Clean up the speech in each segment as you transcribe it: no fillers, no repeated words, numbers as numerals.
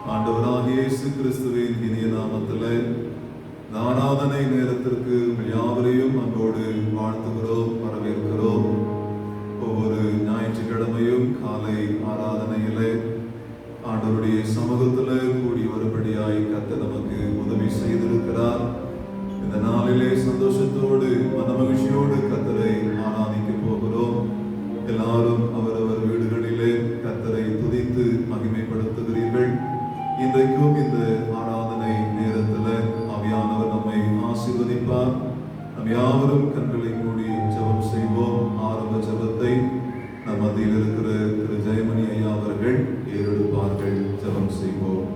ஆண்டவராகிய இயேசு கிறிஸ்துவின் இனிய நாமத்திலே ஆராதனை நேரத்திற்கு யாவரையும் அன்போடு வாழ்த்துகிறோம், வரவேற்கிறோம். ஒவ்வொரு ஞாயிற்றுக்கிழமையும் காலை ஆராதனையிலே ஆண்டவருடைய சமூகத்தில் கூடி வரும்படியாய் கர்த்தர் நமக்கு உதவி செய்திருக்கிறார். இந்த நாளிலே சந்தோஷத்தோடு மனமகிழ்ச்சியோடு கர்த்தரை ஆராதிக்க போகிறோம். எல்லாரும் அவரவர் வீடுகளிலே கர்த்தரை துதித்து மகிமைப்படுத்துகிறீர்கள். இன்றைக்கும் இந்த ஆராதனை நேரத்தில் ஆவியானவர் நம்மை ஆசீர்வதிப்பார். நம் யாவரும் கண்களை மூடி ஜெபம் செய்வோம். ஆரம்ப ஜெபத்தை நம் மத்தியில் இருக்கிற திரு ஜெயமணி ஐயா அவர்கள் ஏறெடுப்பார்கள். ஜெபம் செய்வோம்.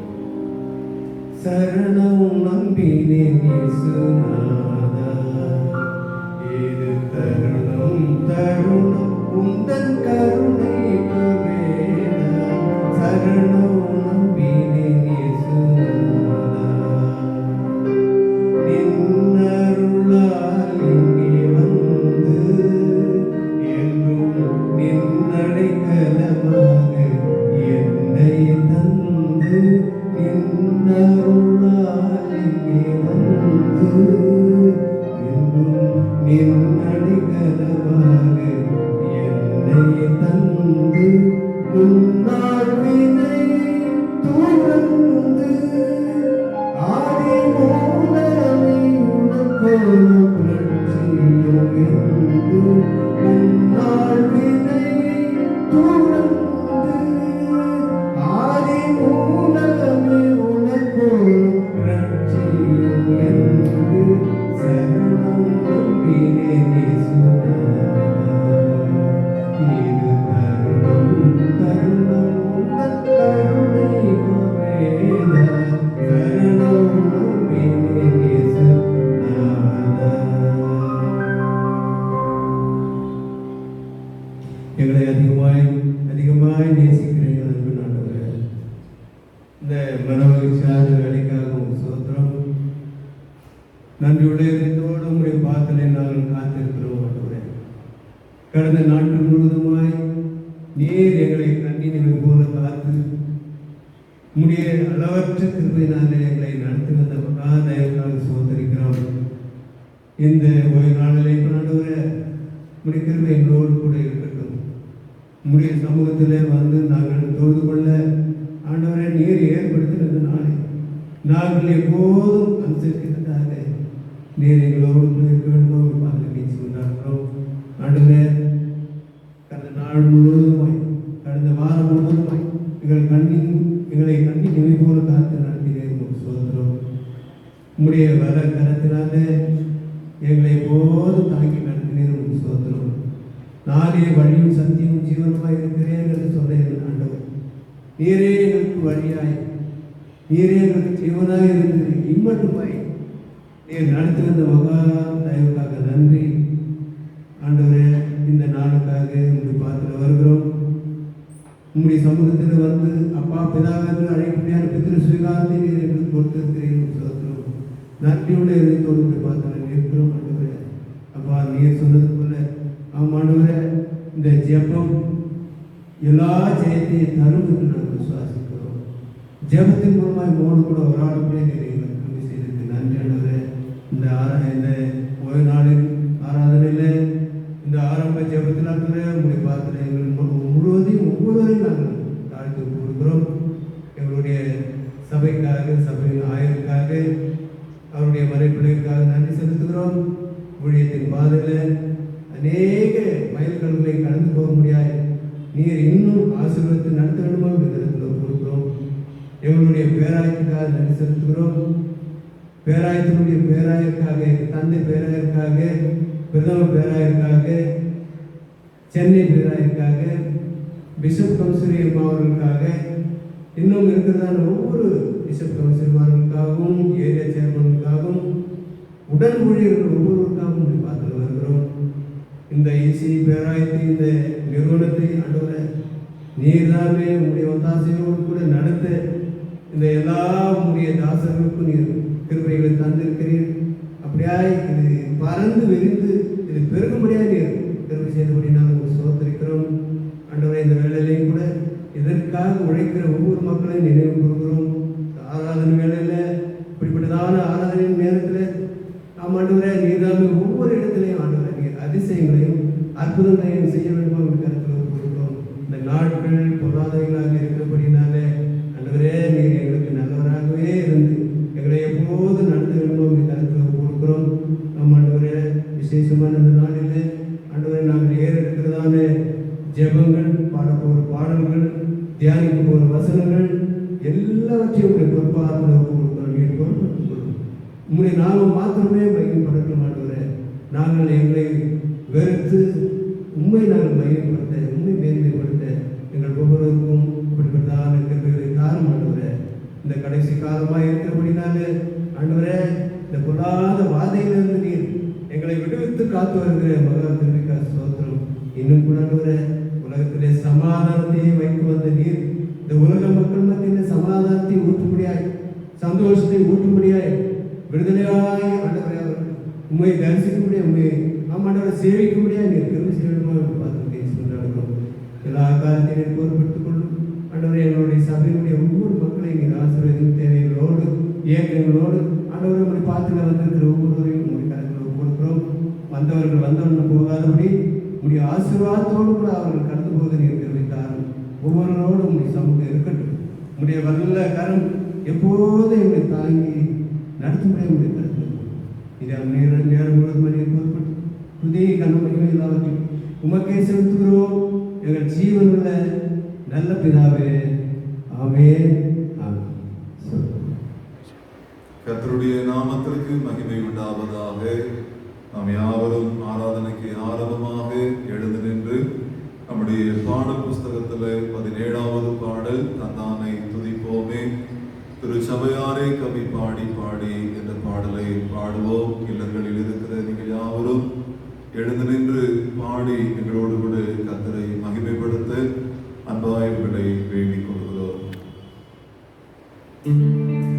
சரணம் நம்பினேன் இயேசுநாதா, இது தருணம் தருணம் உந்தன் கருணை பெறேனா. சரணம் நம்பினேன் இயேசுநாதா, நின்னருளால் இங்கே வந்து என்றும் நின்னடைக்கலமாக என்னை தந்து நின்னருளால் இங்கே வந்து என்றும் நின்னடைக்கலமாக என்னை தந்து முன்னாள் வினை துறந்து ஆதி மூலமே உனக்கொரு புரட்சியும் என்று முன்னாள் வினை துறந்து ஆதி மூலமே உனக்கொரு புரட்சியும் என்று சரணம் நம்பினேன் இயேசுநாதா. இது தருணம் தருணம் உந்தன் கருணை பெறேனா. சரணம் நம்பினேன் இயேசுநாதா. எங்களை அதிகமாய் நேசிக்கிறீங்க அன்பு ஆண்டவரே. இந்த மனமகிழ்ச்சியான வேலைக்காகவும் சோத்திரம். நன்றியுடைய இதயத்தோடு உங்களுடைய பாத்தலை நாங்கள் காத்திருக்கிறோம் ஆண்டவரே. கடந்த நாட்கள் முழுவதுமாய் நீர் எங்களை கண்ணினை போல காத்து உம்முடைய அளவற்ற கிருபையினாலே எங்களை நடத்தி வந்த மகாதயவுக்காக சோதரிக்கிறோம். இந்த ஓய்வு நாளிலே ஆண்டவரே உம்முடைய கிருபை எங்களோடு கூட இருக்கட்டும். உம்முடைய சமூகத்திலே வந்து நாங்கள் தொழுது கொள்ள ஆண்டவரே நீர் ஏற்படுத்தினது நாங்கள் எப்போதும் அனுசரிக்கிறதாக நீர் எங்களோடு கூட இருக்க வேண்டும். பாதலை பேசி கொண்டாடுகிறோம் ஆண்டவரே. கடந்த நாள் முழுவதுமாய் கடந்த வாரம் முழுவதுமாய் எங்களை கண்ணி நிலை போல காத்து நடத்தினேன் சோதரம். உம்முடைய வர கரத்தினாலே எங்களை எப்போதும் தாங்கி நடத்தினேன் சோதரம். நானே வழியும் சத்தியமும் ஜீவனமாய் இருக்கிறேன் என்று சொன்னேன் ஆண்டவர். நீரே எங்களுக்கு வழியாய் நீரே எங்களுக்கு ஜீவனாய் இருந்து இம்மட்டுமாய் நீர் நடத்தி வந்த மகா தயவுக்காக நன்றி ஆண்டவரே. இந்த நாளுக்காக உங்களுடைய பாத்திர வருகிறோம். உங்களுடைய சமூகத்தில் வந்து அப்பா பிதாவென்று அழைக்கப்படியான பித்திரு சுவிகாரத்தை நீர் எங்களுக்கு கொடுத்திருக்கிறீர்கள் சோத்திரம். நன்றியுள்ள இதயத்தோடு உங்களுடைய பாத்திர இருக்கிறோம் ஆண்டவரே. அப்பா நீர் சொன்னது போல ஆண்டவரே இந்த ஜெபம் எல்லா ஜெயத்தையும் தரும் என்று நாங்கள் விசுவாசிக்கிறோம். ஜெபத்தின் மூலமாய் மோடு கூட ஒரு ஆளுமே நீர் எங்களுக்கு கம்மி செய்திருக்கு. நன்றி ஆண்டவரே. இந்த ஓய்வு நாளின் ஆராதனையில் இந்த ஆரம்ப ஜெபத்தில் உங்களுடைய பாத்திர எங்கள் முழுவதையும் ஒவ்வொருவரையும் நாங்கள் தாழ்த்து கொடுக்கிறோம். எங்களுடைய சபைக்காக சபையின் ஆயருக்காக அவருடைய மறைப்பிள்ளைக்காக நன்றி செலுத்துகிறோம். ஊழியத்தின் பாதையில் அநேக மைல்கல்களை கடந்து போக முடியாது நீர் இன்னும் ஆசீர்வாதத்தை நடத்த வேண்டுமா விதத்தில் கொடுக்கிறோம். எங்களுடைய பேராயத்துக்காக நன்றி செலுத்துகிறோம். பேராயத்தினுடைய பேராயருக்காக தந்தை பேராயருக்காக பிரதம பேராயருக்காக சென்னை பேராயருக்காக பிஷப் கவுன்சிலர் அவர்களுக்காக இன்னும் இருக்கிறதான ஒவ்வொரு பிஷப் கவுன்சிலர் அவர்களுக்காகவும் ஏரியா சேர்மனுக்காகவும் உடல் ஊழியர்கள் ஒவ்வொருவருக்காகவும் பார்த்து வருகிறோம். இந்த இசி பேராயத்தை இந்த நிறுவனத்தை ஆண்டவரை நீர்தாமே உங்களுடைய ஒத்தாசையோடு கூட நடத்த இந்த எல்லா உங்களுடைய தாசர்களுக்கும் நீர் கிருபைகளை தந்திருக்கிறீர். அப்படியாய் இது பறந்து விரிந்து இது பெருகும்படியாக நீர் கிருபை செய்தபடி நாங்கள் சோதரிக்கிறோம் ஆண்டவரை. இந்த வேலையிலையும் கூட இதற்காக உழைக்கிற ஒவ்வொரு மக்களையும் நினைவு கூறுகிறோம். வசனங்கள் எல்லாவற்றையும் உங்களுடைய பொறுப்பாக கொடுக்கிறோம். நீர் பொறுப்படுத்திக் கொள்ளும். உங்களுடைய நாமம் மாத்திரமே மையப்படுத்த ஆண்டவரே. நாங்கள் எங்களை வெறுத்து உண்மை நாங்கள் மையப்படுத்த, உண்மை மேன்மைப்படுத்த எங்கள் ஒவ்வொருவருக்கும் இப்படிப்பட்டதான கருவிகளை தாரும் ஆண்டவரே. இந்த கடைசி காலமாக இருக்கிறபடினாலே ஆண்டவரே, இந்த பொல்லாத வாதையிலிருந்து நீர் எங்களை விடுவித்து காத்து வருகிற மகா திருவிக்கா ஸ்தோத்திரம். இன்னும் கூட ஆண்டவரே, உலகத்திலே சமாதானத்தையே வைத்து வந்த நீர் இந்த உலக மக்கள் மத்தியில் சமாதானத்தை ஊற்றும்படியாய், சந்தோஷத்தை ஊற்றும்படியாய், விடுதலையாய் ஆண்டவரே உண்மை தரிசிக்கும்படியா, உண்மை ஆமாண்டவரை சேவிக்கும்படியா நீர் கருவி செய்யணுமா பார்த்து பேசி கொண்டாடுகிறோம். எல்லா காலத்தையும் பொறுப்பெடுத்துக் கொள்ளும் ஆண்டவரே. எங்களுடைய சபையினுடைய ஒவ்வொரு மக்களையும் நீர் ஆசீர்வதிக்கும் தேவைகளோடு இயக்கங்களோடு ஆண்டவரை உங்களை பார்த்துல வந்திருக்கிற ஒவ்வொருவரையும் உங்களுடைய கருத்தில் கொடுக்கிறோம். வந்தவர்கள் வந்தவர்கள் போகாதபடி உங்களுடைய ஆசீர்வாதத்தோடு கூட அவர்கள் கடந்து போவதை நீர் தெரிவித்தார்கள். ஒவ்வொருவரோடும் உங்களுடைய சமூகம் இருக்கட்டும். உங்களுடைய வல்ல கரம் எப்போதும் எங்களை தாங்கி நடத்தும்படியே உங்களுடைய கருத்தில் இது நேரம் முழுவதும் நீர் பொறுப்பட்டு புதிய கண்மணிகள் எல்லாவற்றையும் உமக்கே செலுத்துகிறோம் எங்கள் ஜீவனுள்ள நல்ல பிதாவே. ஆமென். கர்த்தருடைய நாமத்திற்கு மகிமை உண்டாவதாக. நாம் யாவரும் ஆராதனைக்கு ஆரம்பமாக எழுந்து நின்று நம்முடைய பாடல் புஸ்தகத்தில் 17வது பாடல் தந்தானை துதிப்போமே திருச்சபையாரே கவி பாடி பாடி என்ற பாடலை பாடுவோம். இல்லங்களில் இருக்கிற நீங்கள் யாவரும் எழுந்து நின்று பாடி எங்களோடு கூட கர்த்தரை மகிமைப்படுத்த அன்பாய் உங்களை வேண்டிக் கொள்கிறோம். Amen.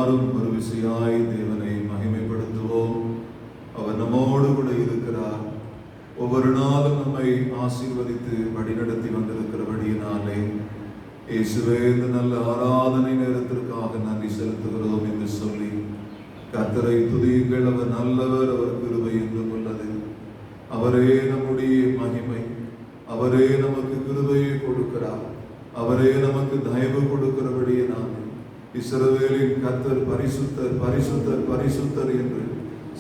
எல்லாரும் ஒரு விசையாய் தேவனை மகிமைப்படுத்துவோம். அவர் நம்மோடு கூட இருக்கிறார். ஒவ்வொரு நாளும் நம்மை ஆசீர்வதித்து வழிநடத்தி வந்திருக்கிறபடியினாலே இயேசுவே இந்த நல்ல ஆராதனை நேரத்திற்காக நன்றி செலுத்துகிறோம் என்று சொல்லி கர்த்தரை துதியுங்கள். அவர் நல்லவர், அவர் கிருபை என்றும் உள்ளது. அவரே நம்முடைய மகிமை, அவரே நமக்கு கிருபையை கொடுக்கிறார், அவரே நமக்கு தயவு கொடுக்கிறபடியினாலே இஸ்ரவேலின் கர்த்தர் பரிசுத்தர் பரிசுத்தர் பரிசுத்தர் என்று,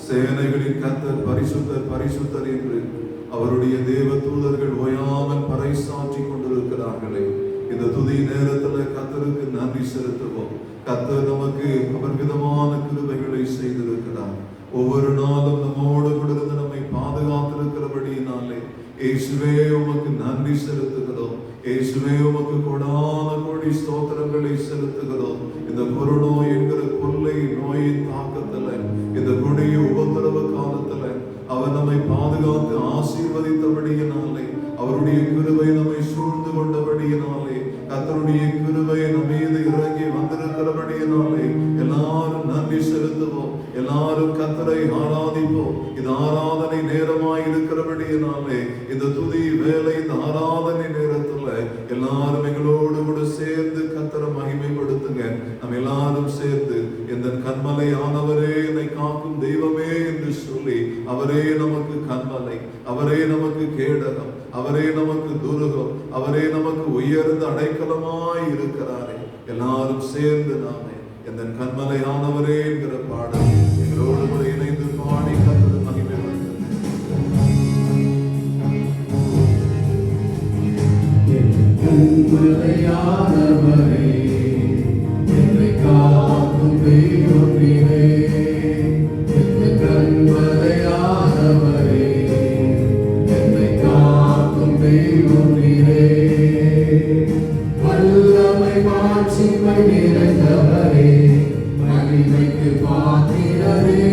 சேனைகளின் கர்த்தர் பரிசுத்தர் பரிசுத்தர் என்று அவருடைய தேவ தூதர்கள் ஓயாமல் பறைசாற்றி கொண்டிருக்கிறார்களே. இந்த துதி நேரத்தில் கர்த்தருக்கு நன்றி செலுத்துவோம். கர்த்தர் நமக்கு அவர் விதமான கிருபைகளை செய்திருக்கிறார். ஒவ்வொரு நாளும் நம்மோடு கூட இருந்து நம்மை பாதுகாத்திருக்கிறபடியினாலே இயேசுவே உமக்கு நன்றி செலுத்துகிறோம். இயேசுவே உமக்கு கோடான கோடி ஸ்தோத்திரங்களை செலுத்துகிறோம். இந்த கொரோனா என்கிற கொள்ளை நோயின் தாக்கத்துல, இந்த கொடிய உபத்திரவ காலத்துல அவர் நம்மை பாதுகாத்து ஆசீர்வதித்தபடியினாலே, அவருடைய கிருபை நம்மை சூழ்ந்து கொண்டபடியினாலே, கர்த்தருடைய கிருபை நம்ம மீது இறங்கி வந்திருக்கிறபடியினாலே எல்லாரும் நன்றி செலுத்துவோம். எல்லாரும் கர்த்தரை ஆராதிப்போம். இது ஆராதனை நேரமாய் இருக்கிறபடியினாலே இந்த துதி வேலை, இந்த ஆராதனை நேரத்துல எல்லாரும் எங்களோடு கூட சேர்ந்து கர்த்தரை மகிமைப்படுத்துங்க. நம்ம எல்லாரும் சேர்ந்து இந்த கண்மலை ஆனவரே என்னை காக்கும் தெய்வமே என்று சொல்லி, அவரே நமக்கு கண்மலை, அவரே நமக்கு கேடகம், அவரே நமக்கு துருகம், அவரே நமக்கு உயர்ந்த அடைக்கலமாய் இருக்கிறாரே. எல்லாரும் சேர்ந்து நாமே இந்த கண்மலை ஆனவரே என்கிற பாடல் எங்களோடு கூட இணைந்து பாடி கர்த்தரை மகிமைப்படுத்துங்க. கண்மலையானவரே என்னை காக்கும் தெய்வமே, கண்மலையானவரே என்னை காக்கும் தெய்வமே, வல்லமை மாட்சிமை நிறைந்தவரே, மகிமைக்கு பாத்திரரே,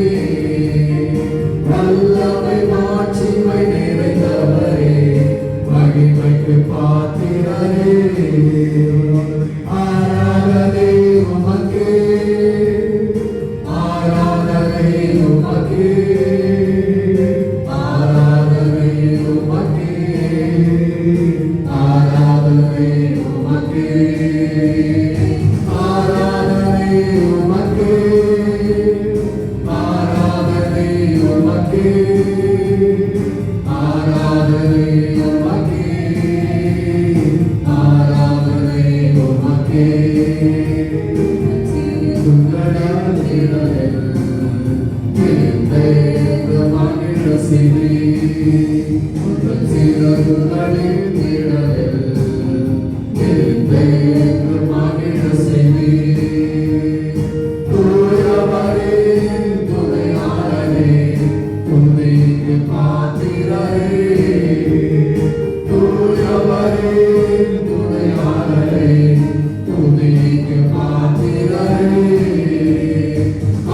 வல்லமை மாட்சிமை நிறைந்தவரே, மகிமைக்கு பாத்திரரே, ஆராதனை உமக்கே, ஆராதனை உமக்கே, ஆராதனை உமக்கே, ஆராதனை உமக்கே, ஆராதனை உமக்கே, ஆராதனை உமக்கே, ஆராதனை உமக்கே,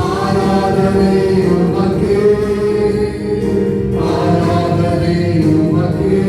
ஆராதனை உமக்கே. ஆராதனை உமக்கே,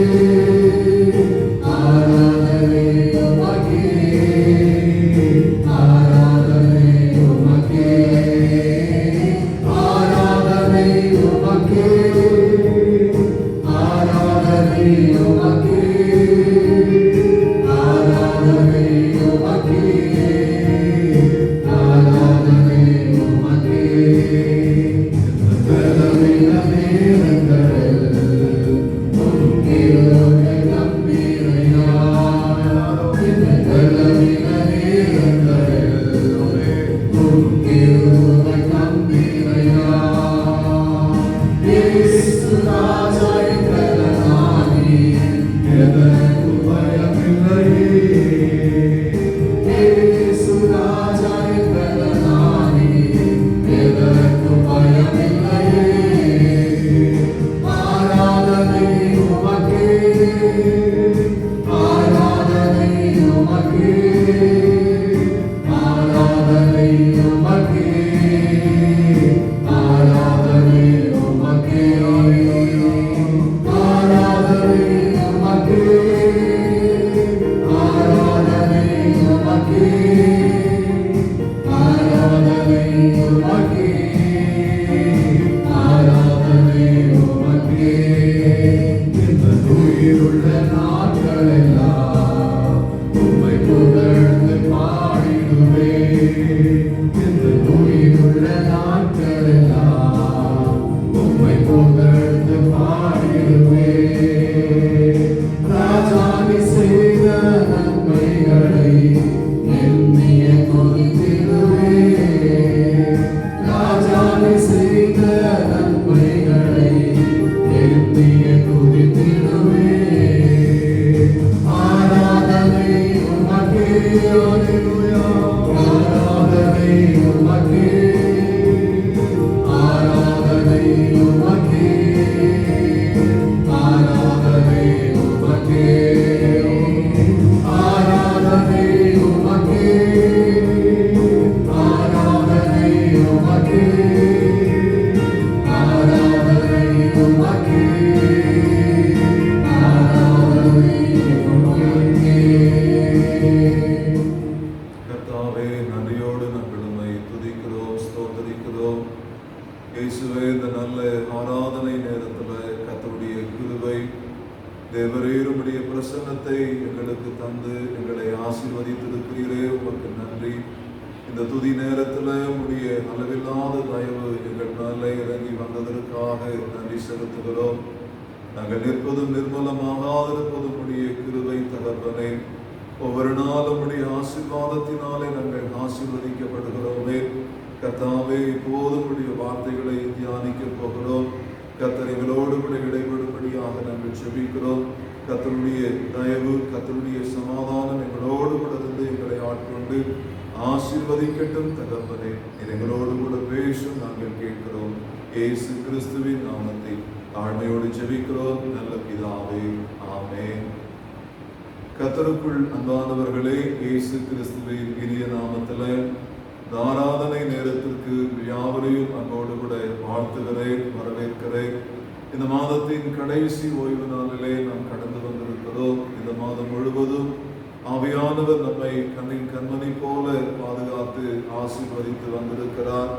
நன்றியோடு நாங்கள் உம்மை துதிக்கிறோம், ஸ்தோத்தரிக்கிறோம். இயேசுவே, இந்த நல்ல ஆராதனை நேரத்தில் கர்த்தருடைய கிருபை, தேவரீர் உம்முடைய பிரசன்னத்தை எங்களுக்கு தந்து எங்களை ஆசீர்வதித்திருக்கிறீரே, உமக்கு நன்றி. இந்த துதி நேரத்தில் உம்முடைய அளவில்லாத தயவு எங்கள் மேலே இறங்கி வந்ததற்காக நன்றி செலுத்துகிறோம். நாங்கள் நிற்பதும் நிர்மலமாகாதிருப்பதும் உம்முடைய கிருபை தகப்பனே. ஒவ்வொரு நாளும் உடைய ஆசீர்வாதத்தினாலே நாங்கள் ஆசீர்வதிக்கப்படுகிறோமே. கர்த்தாவே, இப்போதும் உடைய வார்த்தைகளை தியானிக்க போகிறோம். கர்த்தர் எங்களோடு கூட இடைபடும்படியாக நாங்கள் செபிக்கிறோம். கர்த்தருடைய தயவு, கர்த்தருடைய சமாதானம் எங்களோடு கூட இருந்து எங்களை ஆட்கொண்டு ஆசீர்வதிக்கட்டும் தகப்பனே. எங்களோடு கூட பேசும் நாங்கள் கேட்கிறோம். இயேசு கிறிஸ்துவின் நாமத்தை தாழ்மையோடு ஜெபிக்கிறோம் நல்ல பிதாவே, ஆமென். கர்த்தருக்குள் அன்பானவர்களே, இயேசு கிறிஸ்துவின் இனிய நாமத்தில் ஆராதனை நேரத்திற்கு யாவரையும் அன்போடு கூட வாழ்த்துகிறேன், வரவேற்கிறேன். இந்த மாதத்தின் கடைசி ஓய்வு நாளிலே நாம் கடந்து வந்திருக்கிறோம். இந்த மாதம் முழுவதும் ஆவியானவர் நம்மை கண்ணின் கண்மணி போல பாதுகாத்து ஆசீர்வதித்து வந்திருக்கிறார்.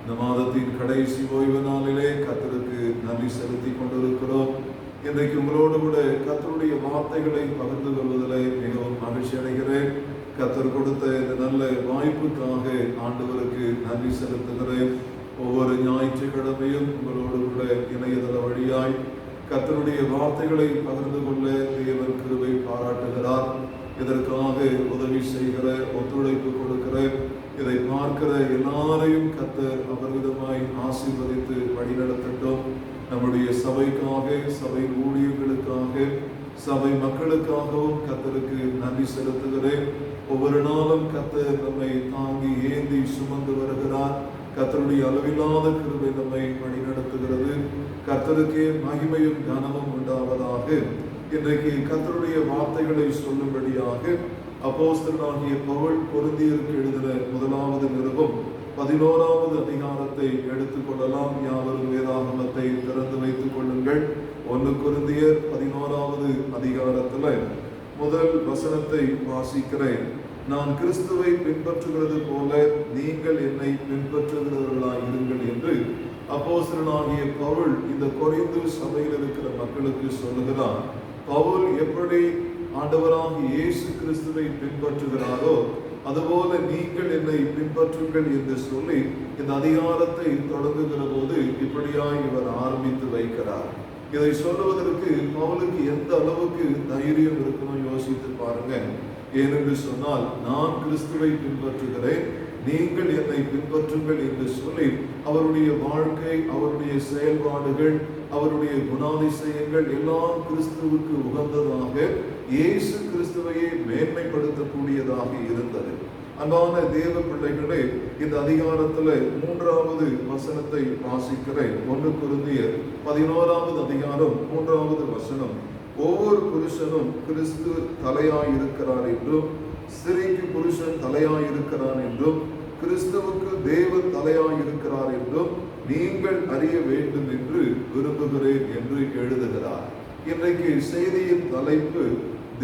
இந்த மாதத்தின் கடைசி ஓய்வு நாளிலே கர்த்தருக்கு நன்றி செலுத்தி கொண்டிருக்கிறோம். இன்றைக்கு உங்களோடு கூட கர்த்தருடைய வார்த்தைகளை பகிர்ந்து கொள்வதிலே மிகவும் மகிழ்ச்சி அடைகிறேன். கர்த்தர் கொடுத்த இந்த நல்ல வாய்ப்புக்காக ஆண்டவருக்கு நன்றி செலுத்துகிறேன். ஒவ்வொரு ஞாயிற்றுக்கிழமையும் உங்களோடு கூட இணையதள வழியாய் கர்த்தருடைய வார்த்தைகளை பகிர்ந்து கொள்ள தேவன் கிருபை பாராட்டுகிறார். இதற்காக உதவி செய்கிற, ஒத்துழைப்பு கொடுக்கிற, இதை பார்க்கிற எல்லாரையும் கர்த்தர் அபரிதமாய் ஆசீர்வதித்து வழிநடத்தட்டும். நம்முடைய சபைக்காக, சபை ஊழியர்களுக்காக, சபை மக்களுக்காகவும் கர்த்தருக்கு நன்றி செலுத்துகிறேன். ஒவ்வொரு நாளும் கர்த்தர் நம்மை தாங்கி ஏந்தி சுமந்து வருகிறார். கர்த்தருடைய அளவில்லாத கிருபை நம்மை வழிநடத்துகிறது. கர்த்தருக்கே மகிமையும் கனமும் உண்டாவதாக. இன்றைக்கு கர்த்தருடைய வார்த்தைகளை சொல்லும்படியாக அப்போஸ்தலனாகிய பவுல் கொரிந்தியருக்கு எழுதின முதலாவது நிருபம் 11வது அதிகாரத்தை எடுத்துக்கொள்ளலாம். யாவரும் வேதாகமத்தை திறந்து வைத்துக் கொள்ளுங்கள். 1 கொரிந்தியர் 11வது அதிகாரத்துல முதல் வசனத்தை வாசிக்கிறேன். நான் கிறிஸ்துவை பின்பற்றுகிறது போல நீங்கள் என்னை பின்பற்றுகிறவர்களாய் இருங்கள் என்று அப்போஸ்தலனாகிய பவுல் இந்த கொரிந்து சபையில் இருக்கிற மக்களுக்கு சொல்லுகிறார். பவுல் எப்படி ஆண்டவராகிய இயேசு கிறிஸ்துவை பின்பற்றுகிறாரோ அதுபோல நீங்கள் என்னை பின்பற்றுங்கள் என்று சொல்லி இந்த அதிகாரத்தை தொடங்குகிற போது இப்படியாய் இவர் ஆரம்பித்து வைக்கிறார். இதை சொல்லுவதற்கு பவுலுக்கு எந்த அளவுக்கு தைரியம் இருக்கணும் யோசித்து பாருங்க. ஏனென்று சொன்னால், நான் கிறிஸ்துவை பின்பற்றுகிறேன், நீங்கள் என்னை பின்பற்றுங்கள் என்று சொல்லி அவருடைய வாழ்க்கை, அவருடைய செயல்பாடுகள், அவருடைய குணாதிசயங்கள் எல்லாம் கிறிஸ்துவுக்கு உகந்ததாக, இயேசு கிறிஸ்துவையே மேன்மைப்படுத்தக்கூடியதாக இருந்தது. அன்பான தேவ பிள்ளைகளே, இந்த அதிகாரத்துல 3வது வசனத்தை வாசிக்கிறேன். 1 கொரிந்தியர் 11வது அதிகாரம் 3வது வசனம். ஒவ்வொரு புருஷனும் கிறிஸ்து தலையாயிருக்கிறார் என்றும், ஸ்திரீக்கு புருஷன் தலையாயிருக்கிறான் என்றும், கிறிஸ்துவுக்கு தேவன் தலையாயிருக்கிறார் என்றும் நீங்கள் அறிய வேண்டும் என்று விரும்புகிறேன் என்று எழுதுகிறார். இன்றைக்கு செய்தியின் தலைப்பு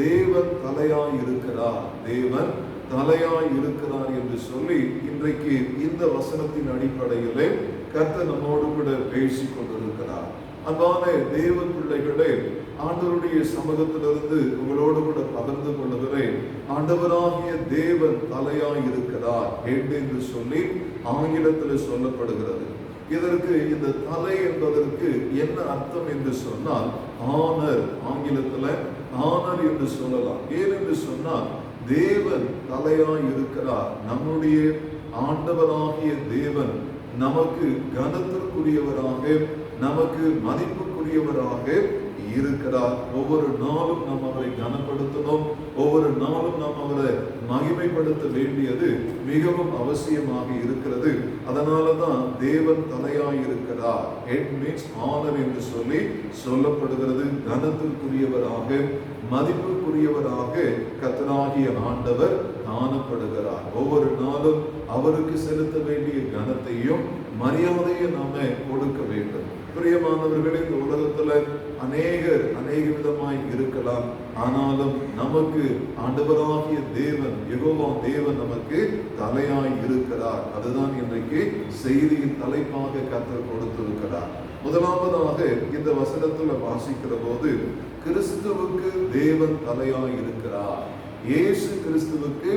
தேவன் தலையாயிருக்கிறார், தேவன் தலையாயிருக்கிறார் என்று சொல்லி இன்றைக்கு இந்த வசனத்தின் அடிப்படையிலே கர்த்தர் நம்மோடு கூட பேசிக் கொண்டிருக்கிறார். அன்பான தேவ பிள்ளைகளே, ஆண்டவருடைய சமூகத்திலிருந்து உங்களோடு கூட பகிர்ந்து கொள்ளுகிறேன். ஆண்டவராகிய தேவன் தலையாயிருக்கிறார் என்று சொல்லி ஆங்கிலத்தில் சொல்லப்படுகிறது. இதற்கு இந்த தலை என்பதற்கு என்ன அர்த்தம் என்று சொன்னால் ஆனர், ஆங்கிலத்தில் ஆனர் என்று சொல்லலாம். ஏன் என்று சொன்னால் தேவன் தலையாய் இருக்கிறார். நம்முடைய ஆண்டவராகிய தேவன் நமக்கு கனத்திற்குரியவராக, நமக்கு மதிப்புக்குரியவராக இருக்கிறார். ஒவ்வொரு நாளும் நாம் அவரை கனப்படுத்தணும், ஒவ்வொரு நாளும் நாம் அவரை மகிமைப்படுத்த வேண்டியது மிகவும் அவசியமாக இருக்கிறது. அதனாலதான் தேவன் தலையாய் இருக்கிறார், இட் மீன்ஸ் ஆனர் என்று சொல்லி சொல்லப்படுகிறது. கனத்திற்குரியவராக, மதிப்புக்குரியவராக கர்த்தராகிய ஆண்டவர் காணப்படுகிறார். ஒவ்வொரு நாளும் அவருக்கு செலுத்த வேண்டிய கனத்தையும் மரியாதையும் நாம கொடுக்க வேண்டும். பிரியமானவர்களே, இந்த உலகத்துல அநேக விதமாய் இருக்கலாம். ஆனாலும் நமக்கு ஆண்டவராகிய தேவன் யெகோவா தேவன் நமக்கு தலையாய் இருக்கிறார். அதுதான் இன்றைக்கு செய்தியின் தலைப்பாக கர்த்தர் கொடுத்திருக்கிறார். முதலாவதாக இந்த வசனத்துல வாசிக்கிற போது கிறிஸ்துவுக்கு தேவன் தலையாய் இருக்கிறார், இயேசு கிறிஸ்துவுக்கு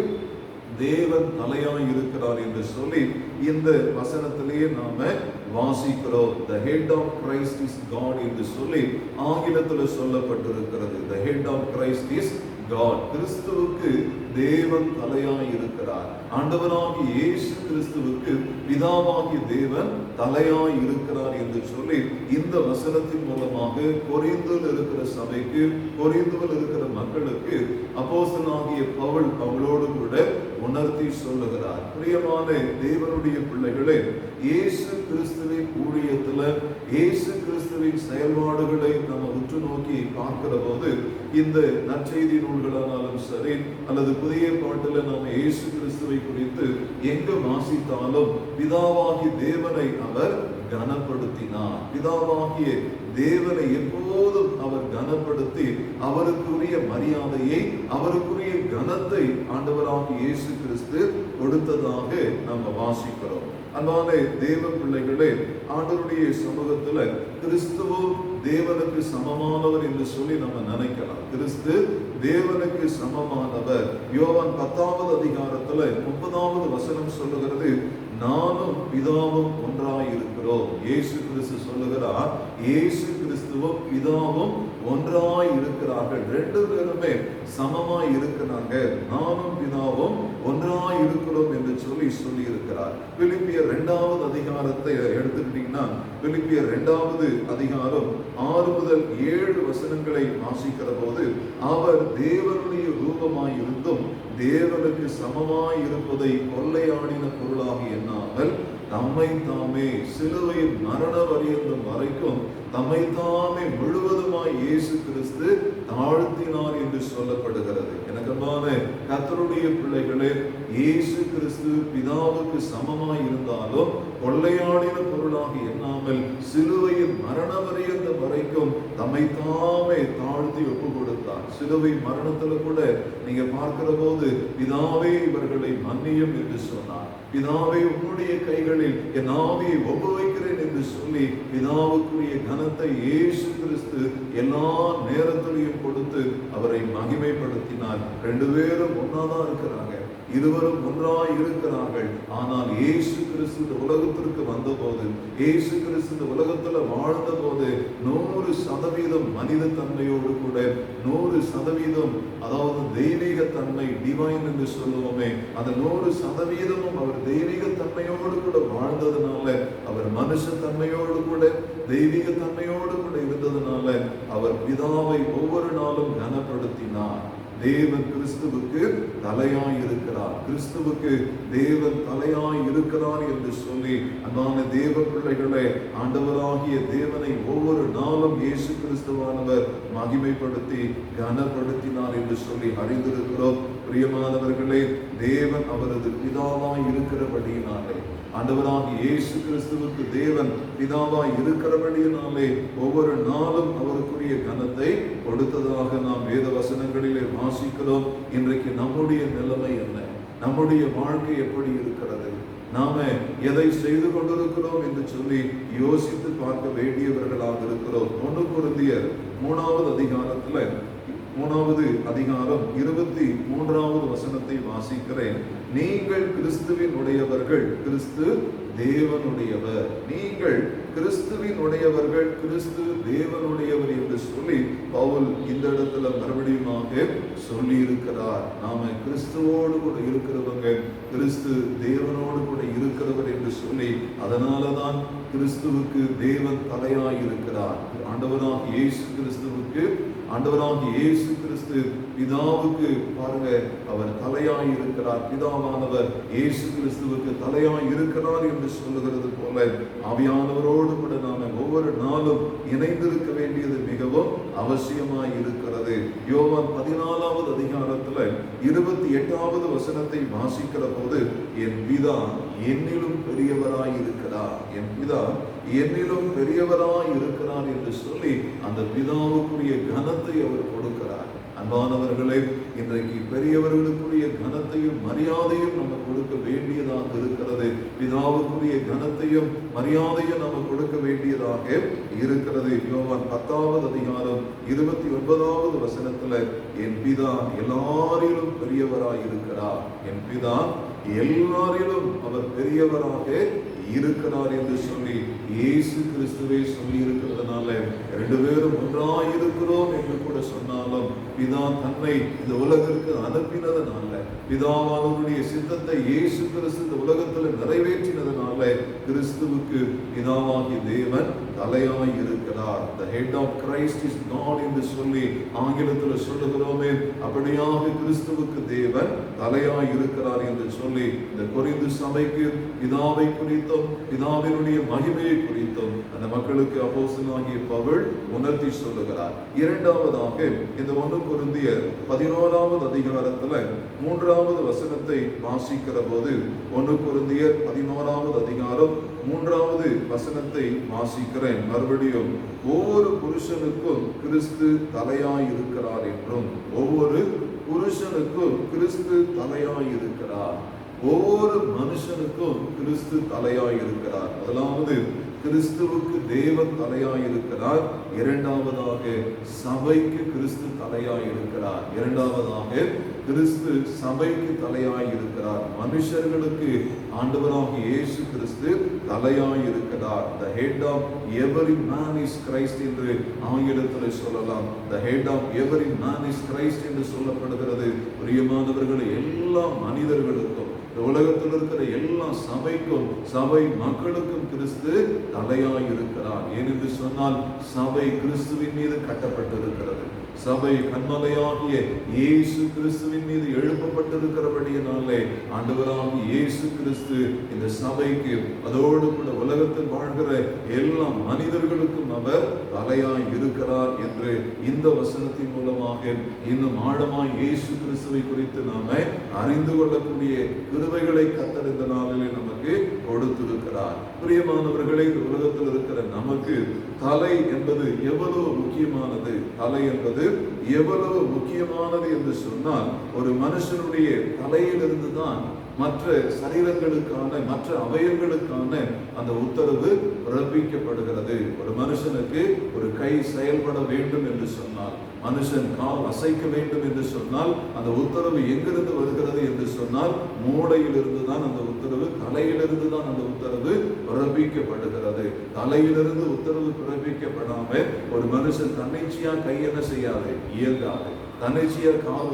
தேவன் தலையாய் இருக்கிறார் என்று சொல்லி இந்த வசனத்திலேயே நாம வாசிக்கிறோம். The head of Christ is God என்று சொல்லி ஆங்கிலத்தில் சொல்லப்பட்டிருக்கிறது. The head of Christ is God. கிறிஸ்துவுக்கு தேவன் தலையாய் இருக்கிறார். ஆண்டவராகிய இயேசு கிறிஸ்துவுக்கு பிதாவாகிய தேவன் தலையாய் இருக்கிறார் என்று சொல்லி இந்த வசனத்தின் மூலமாக கொரிந்தில் இருக்கிற சபைக்கு, கொரிந்தில் இருக்கிற மக்களுக்கு அப்போஸ்தலனாகிய பவுல் அவங்களோடு கூட உணர்த்தி சொல்லுகிறார். பிரியமான தேவனுடைய பிள்ளைகளே, இயேசு கிறிஸ்துவின் ஊழியத்துல இயேசு கிறிஸ்துவின் செயல்பாடுகளை நம்ம உற்று நோக்கி பார்க்கிற போது இந்த நற்செய்தி நூல்களானாலும் சரி அல்லது புதிய பாட்டுல நாம இயேசு கிறிஸ்துவை குறித்து எங்க வாசித்தாலும் பிதாவாகிய தேவனை அவர் கனப்படுத்தினார். பிதாவாகிய தேவனை எப்போதும் அவர் கனப்படுத்தி அவருக்குரிய மரியாதையை, அவருக்குரிய கனத்தை ஆண்டவராகிய இயேசு கிறிஸ்து கொடுத்ததாக நம்ம வாசிக்கிறோம். அன்பான தேவ பிள்ளைகளே, ஆண்டவருடைய சமூகத்துல கிறிஸ்துவும் தேவனுக்கு சமமானவர் என்று சொல்லி நம்ம நினைக்கலாம். கிறிஸ்து தேவனுக்கு சமமானவர். யோவான் 10வது அதிகாரத்துல 30வது வசனம் சொல்லுகிறது, நானும் பிதாவும் ஒன்றாய் இருக்கிறோம். இயேசு கிறிஸ்து சொல்லுகிறார், இயேசு கிறிஸ்துவும் பிதாவும் ஒன்றாய் இருக்கிறார்கள். ரெண்டு பேருமே சமமாய் இருக்கிறாங்க. நானும் பிதாவும் ஒன்றாய் இருக்கிறோம் என்று சொல்லி இருக்கிறார். பிலிப்பியர் 2வது அதிகாரத்தை எடுத்துக்கிட்டீங்கன்னா, பிலிப்பியர் 2வது அதிகாரம் 6 முதல் 7 வசனங்களை வாசிக்கிற போது, அவர் தேவனுடைய ரூபமாய் இருந்தும் தேவனுக்கு சமமாய் இருப்பதை கொள்ளையாடின பொருளாக எண்ணாமல் தம்மை தாமே சிலுவையின் மரண பரியந்தம் வரைக்கும் தம்மை தாமே முழுவதுமாய் இயேசு கிறிஸ்து தாழ்த்தினார் என்று சொல்லப்படுகிறது. எனக்கமான கர்த்தருடைய பிள்ளைகளே, இயேசு கிறிஸ்து பிதாவுக்கு சமமாய் இருந்தாலும் கொள்ளையாடின பொருளாக எண்ணாமல் சிலுவையின் மரண பரியந்தம் வரைக்கும் தம்மை தாமே தாழ்த்தி ஒப்பு கொடுத்தார். சிலுவை மரணத்துல கூட நீங்க பார்க்கிற போது பிதாவே இவர்களை மன்னியும் என்று சொன்னார். பிதாவே உன்னுடைய கைகளில் என் ஆவியை ஒப்புவைக்கிறேன் என்று சொல்லி பிதாவுக்குரிய கனத்தை இயேசு கிறிஸ்து எல்லா நேரத்திலையும் கொடுத்து அவரை மகிமைப்படுத்தினார். ரெண்டு பேரும் ஒன்னாதான் இருக்கிறாங்க, இருவரும் ஒன்றாய் இருக்கிறார்கள். ஆனால் இயேசு கிறிஸ்து இந்த உலகத்திற்கு வந்த போது, இயேசு கிறிஸ்து இந்த உலகத்துல வாழ்ந்த போது 100% மனித தன்மையோடு கூட 100%, அதாவது தெய்வீக தன்மை, டிவைன் என்று சொல்லுவோமே, அந்த 100% அவர் தெய்வீக தன்மையோடு கூட வாழ்ந்ததுனால, அவர் மனுஷ தன்மையோடு கூட தெய்வீக தன்மையோடு கூட இருந்ததுனால அவர் பிதாவை ஒவ்வொரு நாளும் கனப்படுத்தினார். தேவன் கிறிஸ்துவுக்கு தலையாய் இருக்கிறார், கிறிஸ்துவுக்கு தேவன் தலையாய் இருக்கிறார் என்று சொல்லி அன்பான தேவ பிள்ளைகளே, ஆண்டவராகிய தேவனை ஒவ்வொரு நாளும் இயேசு கிறிஸ்துவானவர் மகிமைப்படுத்தி கனப்படுத்தினார் என்று சொல்லி அறிந்திருக்கிறோம். பிரியமானவர்களே, தேவன் அவரது பிதாவாய் இருக்கிறபடியினாலே, ஆண்டவராகிய இயேசு கிறிஸ்துவுக்கு தேவன் பிதாவாய் இருக்கிறபடியினாலே ஒவ்வொரு நாளும் அவருக்குரிய கனத்தை கொடுத்ததாக நாம் வேத வசனங்களிலே வாசிக்கிறோம். இன்றைக்கு நம்முடைய நிலைமை என்ன? நம்முடைய வாழ்க்கை எப்படி இருக்கிறது? நாம எதை செய்து கொண்டிருக்கிறோம் என்று சொல்லி யோசித்து பார்க்க வேண்டியவர்களாக இருக்கிறோம். 1 கொரிந்தியர் 3வது அதிகாரத்துல 3வது அதிகாரம் 23வது வசனத்தை வாசிக்கிறேன். நீங்கள் கிறிஸ்துவின் உடையவர்கள், கிறிஸ்து தேவனுடையவர். நீங்கள் கிறிஸ்துவின் உடையவர்கள், கிறிஸ்து தேவனுடையவர் என்று சொல்லி பவுல் இந்த இடத்துல மறுபடியுமாக சொல்லி இருக்கிறார். நாம கிறிஸ்துவோடு கூட இருக்கிறவங்க, கிறிஸ்து தேவனோடு கூட இருக்கிறவர் என்று சொல்லி, அதனாலதான் கிறிஸ்துவுக்கு தேவன் தலையாய் இருக்கிறார். ஆண்டவராகிய இயேசு கிறிஸ்துவுக்கு, ஆண்டவராகிய இயேசு கிறிஸ்து பிதாவுக்கு பாருங்க, அவர் தலையாய் இருக்கிறார். பிதாவானவர் இயேசு கிறிஸ்துவுக்கு தலையாய் இருக்கிறார் என்று சொல்லுகிறது போல ஆவியானவரோடு கூட நாம ஒவ்வொரு நாளும் இணைந்திருக்க வேண்டியது மிகவும் அவசியமாய் இருக்கிறது. யோவான் 14வது அதிகாரத்துல 28வது வசனத்தை வாசிக்கிற போது, என் பிதா என்னிலும் பெரியவராய் இருக்கிறார், என் பிதா என்னிலும் பெரியவராய் இருக்கிறார் என்று சொல்லி அந்த பிதாவுக்குரிய கனத்தை அவர் கொடுக்கிறார். அன்பானவர்களே, இன்றைக்கு பெரியவர்களுக்குரிய கனத்தையும் மரியாதையும் நம்ம கொடுக்க வேண்டியதாக இருக்கிறது. பிதாவுக்குரிய கனத்தையும் மரியாதையும் நம்ம கொடுக்க வேண்டியதாக இருக்கிறது. யோவான் 10வது அதிகாரம் 29வது வசனத்துல, என் பிதா எல்லாரிலும் பெரியவராய் இருக்கிறார், என் பிதா எல்லாரிலும் அவர் பெரியவராக இருக்கிறார் என்று சொல்லி இயேசு கிறிஸ்துவே சொல்லி இருக்கிறதுனால 2 பேரும் ஒன்றாய் இருக்கிறோம் என்று கூட சொன்னாலும், பிதா தன்னை இந்த உலகிற்கு அனுப்பினதுனால, பிதாவானவருடைய சித்தத்தை இயேசு கிறிஸ்து இந்த உலகத்தில் நிறைவேற்றினதுனால கிறிஸ்துவுக்கு பிதாவாகிய தேவன் தலையாய் இருக்கிறார். The head of Christ is God என்று சொல்லி ஆங்கிலத்தில் சொல்லுகிறோமே, அப்படியாக கிறிஸ்துவுக்கு தேவன் தலையாய் இருக்கிறார் என்று சொல்லி இந்த கொரிந்து சபைக்கு பிதாவை குறித்தும் பிதாவினுடைய மகிமையை குறித்தும் அந்த மக்களுக்கு அப்போஸ்தலனாகிய பவுல் உணர்த்தி சொல்லுகிறார். இரண்டாவதாக இந்த 1 கொரிந்தியர் 11வது அதிகாரத்துல 3வது வசனத்தை வாசிக்கிற போது, 1 கொரிந்தியர் 11வது அதிகாரம் 3வது வசனத்தை வாசிக்கிறேன். மறுபடியும், ஒவ்வொரு புருஷனுக்கும் கிறிஸ்து தலையாய் இருக்கிறார் என்றும், ஒவ்வொரு புருஷனுக்கும் கிறிஸ்து தலையாய் இருக்கிறார், ஒவ்வொரு மனுஷனுக்கும் கிறிஸ்து தலையாய் இருக்கிறார். முதலாவது கிறிஸ்துவுக்கு தேவன் தலையாய் இருக்கிறார். இரண்டாவதாக சபைக்கு கிறிஸ்து தலையாய் இருக்கிறார். இரண்டாவதாக கிறிஸ்து சபைக்கு தலையாய் இருக்கிறார். மனுஷர்களுக்கு ஆண்டவராகிய இயேசு கிறிஸ்து தலையாய் இருக்கிறார். The head of every man is Christ என்று ஆங்கிலத்தில் சொல்லலாம். The head of every man is Christ என்று சொல்லப்படுகிறது. பிரியமானவர்களே, எல்லா மனிதர்களுக்கும், உலகத்தில் இருக்கிற எல்லா சபைக்கும், சபை மக்களுக்கும் கிறிஸ்து தலையாய் இருக்கிறார். ஏனென்று சொன்னால், சபை கிறிஸ்துவின் மீது கட்டப்பட்டிருக்கிறது. சபை கன்மலையாகிய இயேசு கிறிஸ்துவின் மீது எழுப்பப்பட்டிருக்கிறபடியினாலே ஆண்டவராகிய இயேசு கிறிஸ்து இந்த சபைக்கு, அதோடு கூட உலகத்தில் வாழ்கிற எல்லா மனிதர்களுக்கும் அவர் தலையாய் இருக்கிறார் என்று இந்த வசனத்தின் மூலமாக இன்னும் ஆழமாய் இயேசு கிறிஸ்துவை குறித்து நாம அறிந்து கொள்ளக்கூடிய கிருபைகளை கர்த்தர் இந்த நாளிலே நமக்கு கொடுத்திருக்கிறார். பிரியமானவர்களே, இந்த உலகத்தில் இருக்கிற நமக்கு தலை என்பது எவ்வளவு முக்கியமானது, தலை என்பது எவ்வளவு முக்கியமானது என்று சொன்னால், ஒரு மனுஷனுடைய தலையிலிருந்து தான் மற்ற சரீரங்களுக்கான, மற்ற அவயங்களுக்கான அந்த உத்தரவு பிறப்பிக்கப்படுகிறது. ஒரு மனுஷனுக்கு ஒரு கை செயல்பட வேண்டும் என்று சொன்னால், மனுஷன் கால் அசைக்க வேண்டும் என்று சொன்னால், அந்த உத்தரவு எங்கிருந்து வருகிறது என்று சொன்னால், மூளையிலிருந்து தான் அந்த உத்தரவு, தலையிலிருந்து தான் அந்த உத்தரவு பிறப்பிக்கப்படுகிறது. தலையிலிருந்து உத்தரவு பிறப்பிக்கப்படாம ஒரு மனுஷன் தன்னிச்சையா கை என்ன செய்யாது, இயங்காது. தன்னிச்சையா கால்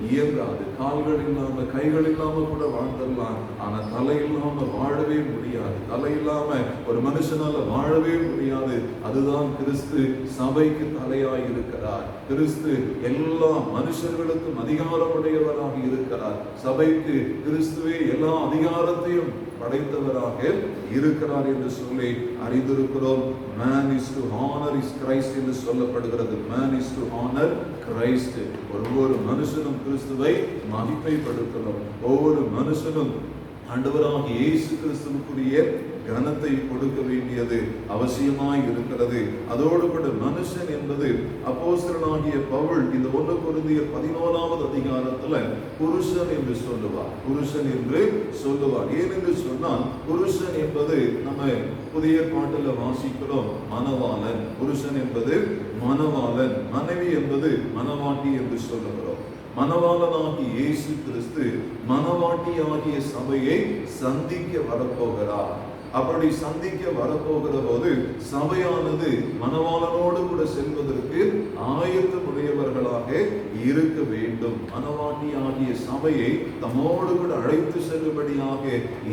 இயங்காது. கால்கள் இல்லாம, கைகள் இல்லாம கூட வாழ்ந்துடலாம், ஆனா தலை இல்லாம வாழவே முடியாது. தலை இல்லாம ஒரு மனுஷனால வாழவே முடியாது. அதுதான் கிறிஸ்து சபைக்கு தலையாய் இருக்கிறார். கிறிஸ்து எல்லா மனுஷர்களுக்கும் அதிகாரமுடையவராக இருக்கிறார். சபைக்கு கிறிஸ்துவே எல்லா அதிகாரத்தையும் படைத்தவராக இருக்கிறார் என்று சொல்லி அறிந்திருக்கிறோம். Man is to honor is Christ என்று சொல்லப்படுகிறது. Man is to honor Christ. ஒவ்வொரு மனுஷனும் கிறிஸ்துவை மகிமைப்படுத்தணும். ஒவ்வொரு மனுஷனும் ஆண்டவராகிய இயேசு கிறிஸ்துவுக்குரிய கனத்தை கொடுக்க வேண்டியது அவசியமாய் இருக்கிறது. அதோடு கூட மனுஷன் என்பது அப்போஸ்தலனாகிய பவுல் இந்த 1 கொரிந்தியர் 11வது அதிகாரத்துல புருஷன் என்று சொல்லுவார். புருஷன் என்று சொல்லுவார். ஏனென்று சொன்னால், புருஷன் என்பது நம்ம புதிய பாட்டுல வாசிக்கிறோம், மணவாளன். புருஷன் என்பது மணவாளன், மனைவி என்பது மணவாட்டி என்று சொல்லுகிறோம். மணவாளனாகிய இயேசு கிறிஸ்து மணவாட்டியாகிய சபையை சந்திக்க வரப்போகிறார். அப்படி சந்திக்க வரப்போகிற போது சபையானது மணவாளனோடு கூட செல்வதற்கு ஆயத்தமுடையவர்களாக இருக்க வேண்டும். மணவாட்டி ஆகிய சபையை தம்மோடு கூட அழைத்து செல்லும்படியாக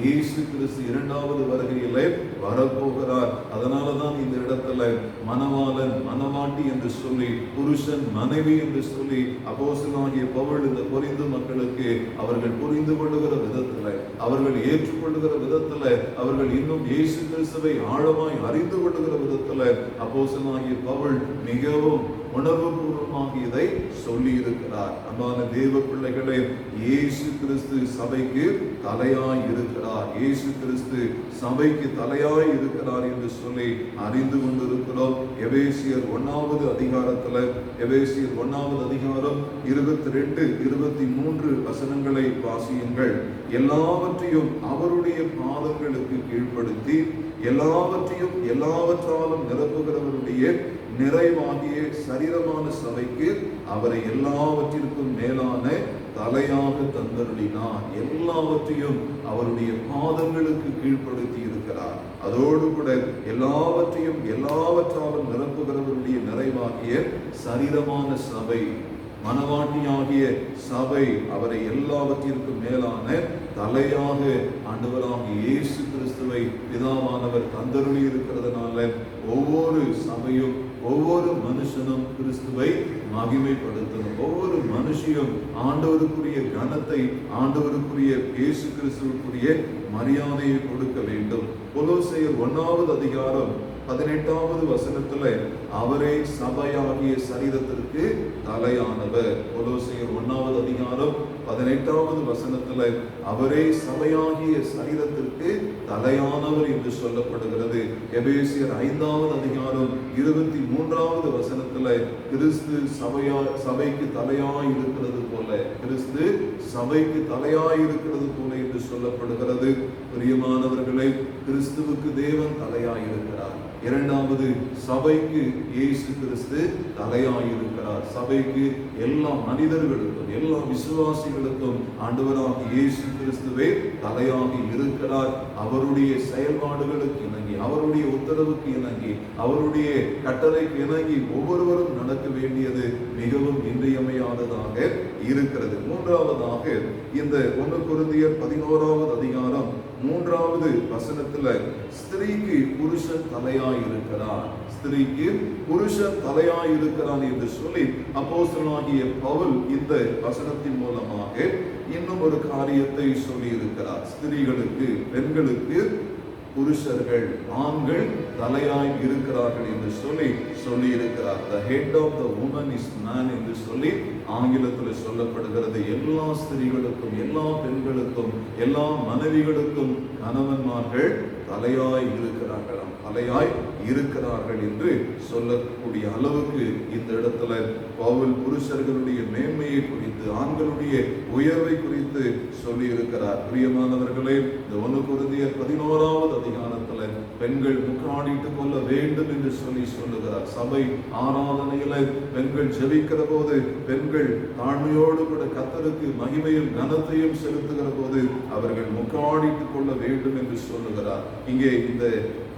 இயேசு கிறிஸ்து 2வது வருகையிலே வரப்போகிறார். அதனாலதான் இந்த இடத்துல மணவாளன், மணவாட்டி என்று சொல்லி, புருஷன், மனைவி என்று சொல்லி அப்போஸ்தலனாகிய பவுல் இந்த கொரிந்து மக்களுக்கு அவர்கள் புரிந்து கொள்ளுகிற விதத்துல, அவர்கள் ஏற்றுக்கொள்ளுகிற விதத்துல, அவர்கள் இன்னும் இயேசு கிறிஸ்துவை ஆழமாய் அறிந்து கொள்ளுகிற விதத்துல அப்போஸ்தலனாகிய பவுல் மிகவும் உணர்வுபூர்வமாக இதை சொல்லி இருக்கிறார். அன்பான தேவ பிள்ளைகளே, இயேசு கிறிஸ்து சபைக்கு தலையாய் இருக்கிறார். இயேசு கிறிஸ்து சபைக்கு தலையாய் இருக்கிறார் என்று சொல்லி அறிந்து கொண்டிருக்கிறோம். எபேசியர் 1வது அதிகாரத்துல, எபேசியர் 1வது அதிகாரம் 22, 23 வசனங்களை வாசியுங்கள். எல்லாவற்றையும் அவருடைய பாதங்களுக்கு கீழ்ப்படுத்தி எல்லாவற்றையும் எல்லாவற்றாலும் நிரப்புகிறவருடைய நிறைவாகிய சரீரமான சபைக்கு அவரை எல்லாவற்றிற்கும் மேலான தலையாக தந்தருளினார். எல்லாவற்றையும் அவருடைய பாதங்களுக்கு கீழ்ப்படுத்தி இருக்கிறார். அதோடு கூட எல்லாவற்றையும் எல்லாவற்றாலும் நிரப்புகிறவருடைய நிறைவாகிய சரீரமான சபை, மனவாட்டியாகிய சபை அவரை எல்லாவற்றிற்கும் மேலான தலையாக ஆண்டவராகிய இயேசு கிறிஸ்துவை பிதாவானவர் தந்தருளி இருக்கிறதுனால ஒவ்வொரு சபையும் ஒவ்வொரு மனுஷனும் கிறிஸ்துவை மகிமைப்படுத்தணும். ஒவ்வொரு மனுஷியும் ஆண்டவருக்குரிய கனத்தை, ஆண்டவருக்குரிய இயேசு கிறிஸ்துவுக்குரிய மரியாதையை கொடுக்க வேண்டும். கொலோசையர் 1வது அதிகாரம் 18வது வசனத்துல அவரே சபையாகிய சரீரத்திற்கு தலையானவர். கொலோசையர் 1வது அதிகாரம் 18வது வசனத்துல அவரே சபையாகிய சரீரத்திற்கு தலையானவர் என்று சொல்லப்படுகிறது. எபேசியர் 5வது அதிகாரம் 23வது வசனத்துல கிறிஸ்து சபைக்கு தலையாய் இருக்கிறது போல, கிறிஸ்து சபைக்கு தலையாய் இருக்கிறது போல என்று சொல்லப்படுகிறது. பிரியமானவர்களை, கிறிஸ்துவுக்கு தேவன் தலையாய் இருக்கிறார். இரண்டாவது, சபைக்கு இயேசு கிறிஸ்து தலையாய் இருக்கிறார். சபைக்கு எல்லா மனிதர்களுக்கும் எல்லா விசுவாசிகளுக்கும் ஆண்டவராகிய இயேசு கிறிஸ்துவே தலையாகி இருக்கிறார். அவருடைய செயல்பாடுகளுக்கு இணங்கி, அவருடைய உத்தரவுக்கு இணங்கி, அவருடைய கட்டளைக்கு இணங்கி ஒவ்வொருவரும் நடக்க வேண்டியது மிகவும் இன்றியமையாததாக இருக்கிறது. மூன்றாவதாக, இந்த 1 கொரிந்தியர் 11வது அதிகாரம் 3வது வசனத்துல ஸ்திரீக்கு புருஷன் தலையாய் இருக்கிறார், ஸ்திரீக்கு புருஷன் தலையாய் இருக்கிறான் என்று சொல்லி அப்போஸ்தலனாகிய பவுல் இந்த வசனத்தின் மூலமாக இன்னும் ஒரு காரியத்தை சொல்லி இருக்கிறார். ஸ்திரீகளுக்கு, பெண்களுக்கு புருஷர்கள், ஆண்கள் தலையாய் இருக்கிறார்கள் என்று சொல்லி இருக்கிறார். The head of the woman is man என்று சொல்லி ஆங்கிலத்தில் சொல்லப்படுகிறது. எல்லா ஸ்திரீகளுக்கும், எல்லா பெண்களுக்கும், எல்லா மனைவிகளுக்கும் கணவன்மார்கள் தலையாய் இருக்கிறார்கள், தலையாய் இருக்கிறார்கள் என்று சொல்லக்கூடிய அளவுக்கு இந்த இடத்துல பவுல் புருஷர்களுடைய மேன்மையை குறித்து, ஆண்களுடைய உயர்வை குறித்து சொல்லி இருக்கிறார். பிரியமானவர்களே, இந்த 1 கொரிந்தியர் 11வது அதிகாரத்துல பெண்கள் முக்காடிட்டுக் கொள்ள வேண்டும் என்று சொல்லுகிறார். சபை ஆராதனையில பெண்கள் ஜெபிக்கிற போது, பெண்கள் தாழ்மையோடு கூட கர்த்தருக்கு மகிமையும் கனத்தையும் செலுத்துகிற போது அவர்கள் முக்காடிட்டுக் கொள்ள வேண்டும் என்று சொல்லுகிறார். இங்கே இந்த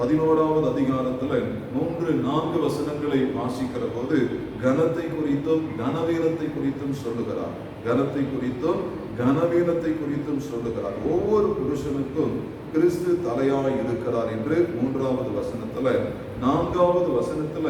11வது அதிகாரத்துல 3-4 வசனங்களை வாசிக்கிற போது கனத்தை குறித்தும் கனவீனத்தை குறித்தும் சொல்லுகிறார். கனத்தை குறித்தும் கனவீனத்தை குறித்தும் சொல்லுகிறார். ஒவ்வொரு புருஷனுக்கும் கிறிஸ்து தலையாய் இருக்கிறார் என்று 3வது வசனத்துல, 4வது வசனத்துல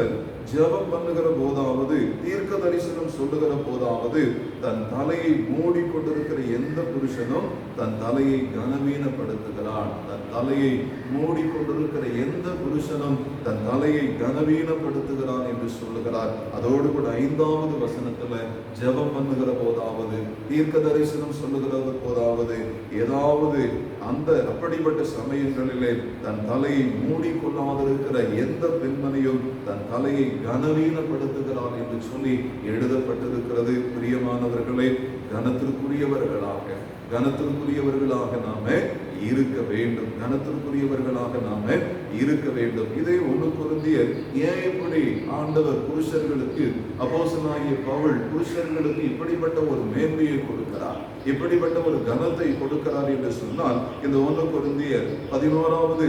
ஜெபம் பண்ணுகிற போதாவது, தீர்க்க தரிசனம் சொல்லுகிற போதாவது தன் தலையை மூடிக்கொண்டிருக்கிற எந்த புருஷனும் தன் தலையை கனவீனப்படுத்துகிறான். தன் தலையை மூடிக்கொண்டிருக்கிற எந்த புருஷனும் தன் தலையை கனவீனப்படுத்துகிறான் என்று சொல்லுகிறார். அதோடு கூட 5வது வசனத்துல ஜெபம் பண்ணுகிற போதாவது, தீர்க்க தரிசனம் சொல்லுகிற போதாவது, ஏதாவது அந்த அப்படிப்பட்ட சமயங்களிலே தன் தலையை மூடிக்கொள்ளாதிருக்கிற எந்த பெண்மணியும் தன் தலையை கனவீனப்படுத்துகிறார் என்று சொல்லி எழுதப்பட்டிருக்கிறது. பிரியமானவர்களே, கனத்திற்குரியவர்களாக நாம இருக்க வேண்டும். கனத்திற்குரியவர்களாக நாம இருக்க வேண்டும். இதை 1 கொரிந்தியர் ஏன் இப்படி ஆண்டவர் புருஷர்களுக்கு, அப்போஸ்தலனாகிய பவுல் புருஷர்களுக்கு இப்படிப்பட்ட ஒரு மேன்மையை கொடுக்கிறார், இப்படிப்பட்ட ஒரு கனத்தை கொடுக்கிறார் என்று சொன்னால், இந்த 1 கொரிந்தியர் 11வது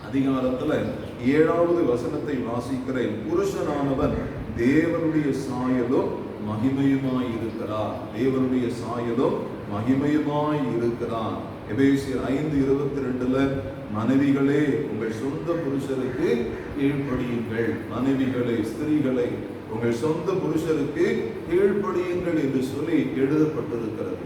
அதிகாரத்துல 7வது வசனத்தை வாசிக்கிறேன். புருஷனானவன் தேவனுடைய சாயலும் மகிமையுமாய் இருக்கிறார். தேவனுடைய சாயலும் மகிமையுமாய் இருக்கிறார். எபேசியர் 5:22 மனைவிகளே உங்கள் சொந்த புருஷருக்கு கீழ்ப்படியுங்கள். மனைவிகளே, ஸ்திரீகளை உங்கள் சொந்த புருஷருக்கு கீழ்ப்படியுங்கள் என்று சொல்லி எழுதப்பட்டிருக்கிறது.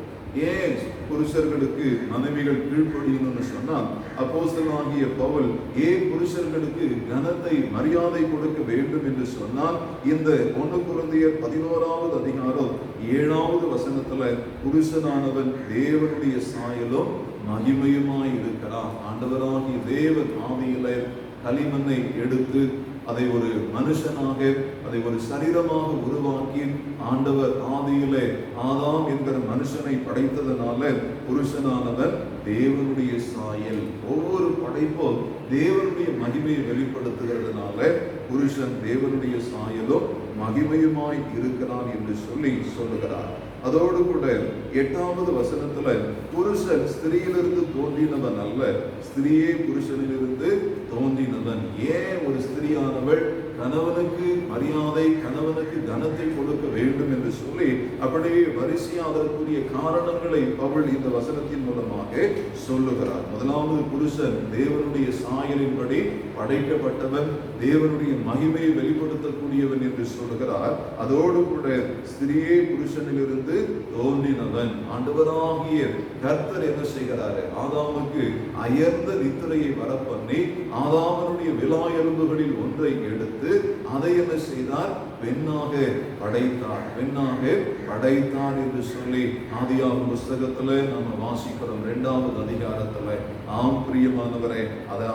ஏன் புருஷர்களுக்கு மனைவிகள் கீழ்ப்படியணும்னு சொன்னால், அப்போஸ்தலனாகிய பவுல் ஏன் புருஷர்களுக்கு கனத்தை மரியாதை கொடுக்க வேண்டும் என்று சொன்னால், இந்த 1 கொரிந்தியர் 11வது அதிகாரம் 7வது வசனத்துல புருஷனானவன் தேவனுடைய சாயலும் மகிமையுமாய் இருக்கிறான். ஆண்டவராகிய தேவன் ஆவியிலே களிமண்ணை எடுத்து அதை ஒரு மனுஷனாக, அதை ஒரு சரீரமாக உருவாக்கி ஆண்டவர் ஆதியிலே ஆதாம் என்கிற மனுஷனை படைத்ததனால புருஷனானவர் தேவனுடைய சாயல். ஒவ்வொரு படைப்பும் தேவனுடைய மகிமையை வெளிப்படுத்துகிறதுனால புருஷன் தேவனுடைய சாயலும் மகிமையுமாய் இருக்கிறான் என்று சொல்லுகிறார். அதோடு கூட 8வது வசனத்துல புருஷன் ஸ்திரீயிலிருந்து தோன்றினவன் அல்ல, ஸ்திரீயே புருஷனிலிருந்து தோன்றினவன். ஏன் ஒரு ஸ்திரீயானவள் கணவனுக்கு மரியாதை, கணவனுக்கு கனத்தை கொடுக்க வேண்டும் என்று சொல்லி அப்படியே வரிசையாக அதற்குரிய காரணங்களை பவுல் இந்த வசனத்தின் மூலமாக சொல்லுகிறார். முதலாவது, புருஷன் தேவனுடைய சாயலின்படி படைக்கப்பட்டவன், தேவனுடைய மகிமையை வெளிப்படுத்தக்கூடியவன் என்று சொல்லுகிறார். அதோடு கூட ஸ்திரீயே புருஷனிலிருந்து தோன்றினவன். ஆண்டவராகிய கர்த்தர் என்ன செய்கிறாரு? ஆதாமுக்கு அயர்ந்த நித்திரையை வரப்பண்ணி ஆதாமனுடைய விலா எலும்புகளில் ஒன்றை எடுத்து அதை என்ன செய்தார்? பெண்ணாக படைத்தார், பெண்ணாக படைத்தார் என்று சொல்லி ஆதியாகம புஸ்தகத்துல நம்ம வாசிக்கிறோம் 2வது அதிகாரத்துல. ஆம் பிரியமானவரே,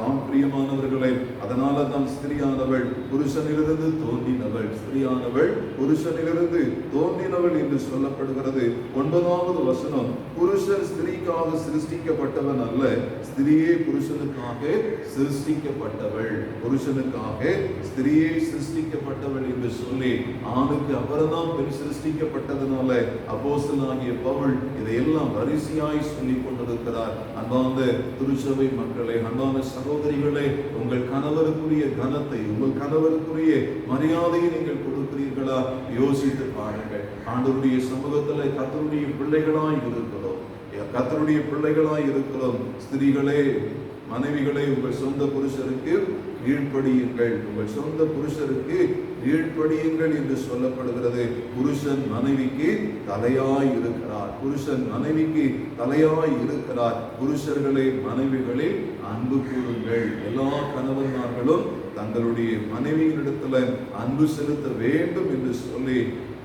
ஆம் பிரியமானவர்களே, அதனால தான் ஸ்திரியானவள் புருஷனிலிருந்து தோன்றினவள், ஸ்திரியானவள் புருஷனிலிருந்து தோன்றினவள் என்று சொல்லப்படுகிறது. 9வது வசனம், புருஷன் ஸ்திரீக்காக சிருஷ்டிக்கப்பட்டவன் அல்ல, ஸ்திரியே புருஷனுக்காக சிருஷ்டிக்கப்பட்டவள். புருஷனுக்காக ஸ்திரியே சிருஷ்டிக்கப்பட்டவள் என்று சொல்லி ஆணுக்கு அப்புறம்தான் பெண் சிருஷ்டிக்கப்பட்டதனால அப்போஸ்தலனாகிய பவுல் இதையெல்லாம் வரிசையாய் சொல்லிக் கொண்டிருக்கிறார். அன்பார்ந்த திருச்சபை மக்களே, அன்பான சகோதரிகளே, உங்கள் கணவருக்குரிய கனத்தை, உங்கள் கணவருக்குரிய மரியாதையை நீங்கள் கொடுக்கிறீர்களா? யோசித்து பாருங்கள். ஆண்டவருடைய சமூகத்துல கர்த்தருடைய பிள்ளைகளாய் இருக்கிறோம், கர்த்தருடைய பிள்ளைகளாய் இருக்கிறோம். ஸ்திரீகளே, மனைவிகளை உங்கள் சொந்த புருஷருக்கு கீழ்ப்படியுங்கள், உங்கள் சொந்த புருஷருக்கு கீழ்ப்படியுங்கள் என்று சொல்லப்படுகிறது. புருஷன் மனைவிக்கு தலையாய் இருக்கிறார், புருஷன் மனைவிக்கு தலையாய் இருக்கிறார். புருஷர்களே, மனைவிகளில் அன்பு கூறுங்கள். எல்லா கணவன்மார்களும் தங்களுடைய மனைவிகளிடத்துல அன்பு செலுத்த வேண்டும் என்று சொல்லி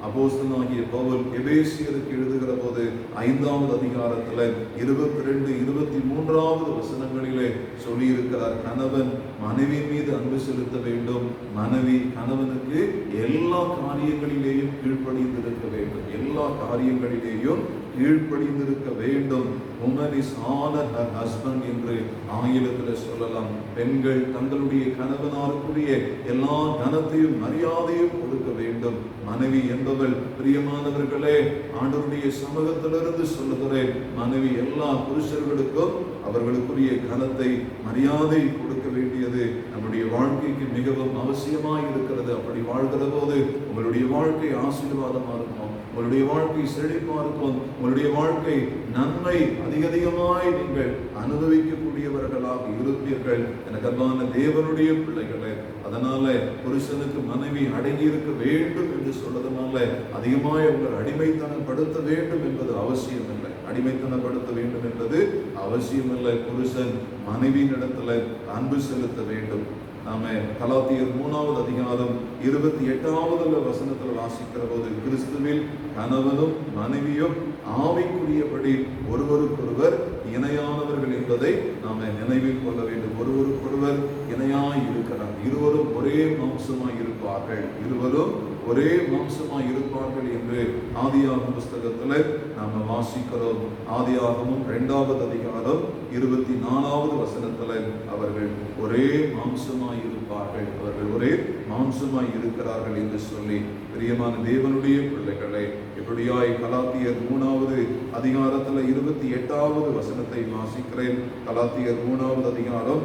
அப்போஸ்தலனாகிய பவுல் எபேசியருக்கு எழுதுகிற போது 5வது அதிகாரத்துல 22, 23வது வசனங்களிலே சொல்லி இருக்கிறார். கணவன் மனைவி மீது அன்பு செலுத்த வேண்டும், மனைவி கணவனுக்கு எல்லா காரியங்களிலேயும் கீழ்ப்படிந்திருக்க வேண்டும், எல்லா காரியங்களிலேயும் கீழ்ப்படிந்திருக்க வேண்டும். woman is honor her husband என்று ஆங்கிலத்தில் சொல்லலாம். பெண்கள் தங்களுடைய கணவனாருக்குரிய எல்லா கனத்தையும் மரியாதையும் கொடுக்க வேண்டும். மனைவி என்பவள், பிரியமானவர்களே, ஆண்டவருடைய சமூகத்திலிருந்து சொல்லுகிறேன், மனைவி எல்லா புருஷர்களுக்கும் அவர்களுக்குரிய கனத்தை மரியாதை கொடுக்க வேண்டியது நம்முடைய வாழ்க்கைக்கு மிகவும் அவசியமாய் இருக்கிறது. அப்படி வாழ்கிற போது உங்களுடைய வாழ்க்கை ஆசீர்வாதமா இருக்கும், உங்களுடைய வாழ்க்கை செழிப்பா இருக்கும், உங்களுடைய வாழ்க்கை நன்மை அதிகமாய் நீங்கள் அனுபவிக்கக்கூடியவர்களாக இருப்பீர்கள். எனக்கு அன்பான தேவனுடைய பிள்ளைகளே, அதனால புருஷனுக்கு மனைவி அடங்கி இருக்க வேண்டும் என்று சொல்றதுனால அதிகமாய் உங்கள் அடிமைத்தனப்படுத்த வேண்டும் என்பது அவசியம் இல்லை. அடிமைத்தனப்படுத்த வேண்டும் என்பது அவசியம் இல்லை. புருஷன் மனைவியின் இடத்துல அன்பு செலுத்த வேண்டும். நாம கலாத்தியர் 3வது அதிகாரம் 28வது வசனத்தில் வாசிக்கிற போது, கிறிஸ்துவில் கணவனும் மனைவியும் ஆவிக்குரியபடி ஒருவருக்கொருவர் இணையானவர்கள் என்பதை நாம நினைவில் கொள்ள வேண்டும். ஒருவருக்கொருவர் இணையாய் இருக்கிறார், இருவரும் ஒரே மாம்சமாய் இருப்பார்கள், இருவரும் ஒரே மாம்சமாய் இருப்பார்கள் என்று ஆதியாகம புஸ்தகத்துல நாம வாசிக்கிறோம். ஆதியாகமம் 2வது அதிகாரம் 24வது வசனத்துல அவர்கள் ஒரே மாம்சமாய் இருப்பார்கள், அவர்கள் ஒரே மாம்சமாய் இருக்கிறார்கள் என்று சொல்லி, பிரியமான தேவனுடைய பிள்ளைகளை, எப்படியாய் கலாத்தியர் 3வது அதிகாரத்துல 28வது வசனத்தை வாசிக்கிறேன். கலாத்தியர் 3வது அதிகாரம்